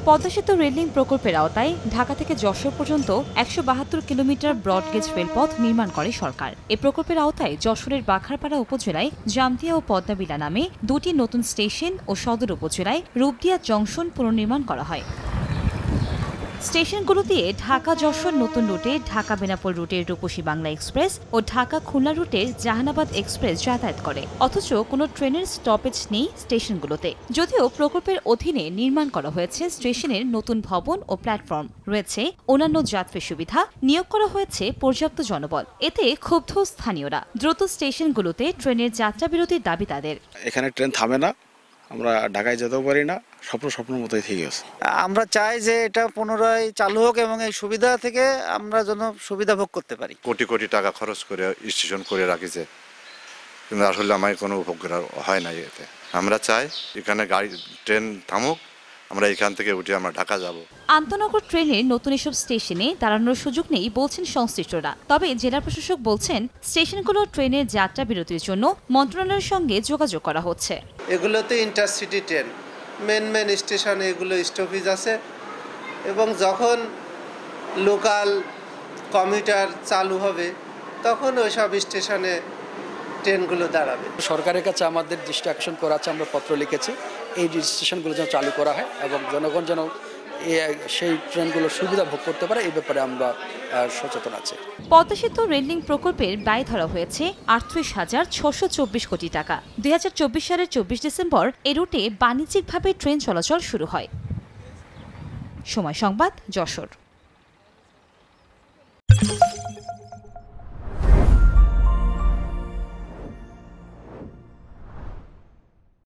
পদ্মা সেতু রেললিং প্রকল্পের আওতায় ঢাকা থেকে যশোর পর্যন্ত ১৭২ কিলোমিটার ব্রডগেজ রেলপথ নির্মাণ করে সরকার। এ প্রকল্পের আওতায় যশোরের বাঘারপাড়া উপজেলায় জামতিয়া ও পদ্মাবিলা নামে দুটি নতুন স্টেশন ও সদর উপজেলায় রূপদিয়া জংশন পুনর্নির্মাণ করা হয়। স্টেশনগুলো দিয়ে ঢাকা যশোর নতুন রুটে ঢাকা বেনাপোল রুটের রূপসী বাংলা এক্সপ্রেস ও ঢাকা খুলনা রুটের জাহানাবাদ এক্সপ্রেস যাতায়াত করে, অথচ কোনো ট্রেনের স্টপেজ নেই স্টেশনগুলোতে। যদিও প্রকল্পের অধীনে নির্মাণ করা হয়েছে স্টেশনের নতুন ভবন ও প্ল্যাটফর্ম, রয়েছে অন্যান্য যাত্রী সুবিধা, নিয়োগ করা হয়েছে পর্যাপ্ত জনবল। এতে ক্ষুব্ধ স্থানীয়রা। দ্রুত স্টেশনগুলোতে ট্রেনের যাত্রা বিরতির দাবি তাদের। এখানে ট্রেন থামে না, আমরা ঢাকায় যেতেও পারি না, স্বপ্নের মতোই থেকে গেছে। আমরা চাই যে এটা পুনরায় চালু হোক এবং এই সুবিধা থেকে আমরা যেন সুবিধা ভোগ করতে পারি। কোটি কোটি টাকা খরচ করে স্টেশন করে রাখিছে, কিন্তু আসলে আমার কোনো উপকার হয় না। এতে আমরা চাই এখানে ট্রেন থামুক, আমরা এখান থেকে উঠে আমরা ঢাকা যাব। আন্তনগর ট্রেনের নতুন এসব স্টেশনে দাঁড়ানোর সুযোগ নেই বলছেন সংশ্লিষ্টরা। তবে জেলা প্রশাসক বলছেন, স্টেশনগুলো ট্রেনের যাত্রা বিরতির জন্য মন্ত্রণালয়ের সঙ্গে যোগাযোগ করা হচ্ছে। এগুলোতে ইন্টারসিটি ট্রেন মেন স্টেশনে এগুলো স্টপেজ আছে, এবং যখন লোকাল কমিউটার চালু হবে তখন ওইসব স্টেশনে ট্রেনগুলো দাঁড়াবে। সরকারের কাছে আমাদের দৃষ্টি আকর্ষণ করা আছে, আমরা পত্র লিখেছি এই স্টেশনগুলো যেন চালু করা হয় এবং জনগণ যেন সেই ট্রেনগুলোর সুবিধা ভোগ করতে পারে, এই ব্যাপারে আমরা সচেতন আছি। পদ্মা সেতু রেললিং প্রকল্পের ব্যয় ধরা হয়েছে ৩৮,৬২৪ কোটি টাকা। ২০২৪ সালের ২৪ ডিসেম্বর এ রুটে বাণিজ্যিকভাবে ট্রেন চলাচল শুরু হয়। সময় সংবাদ, যশোর।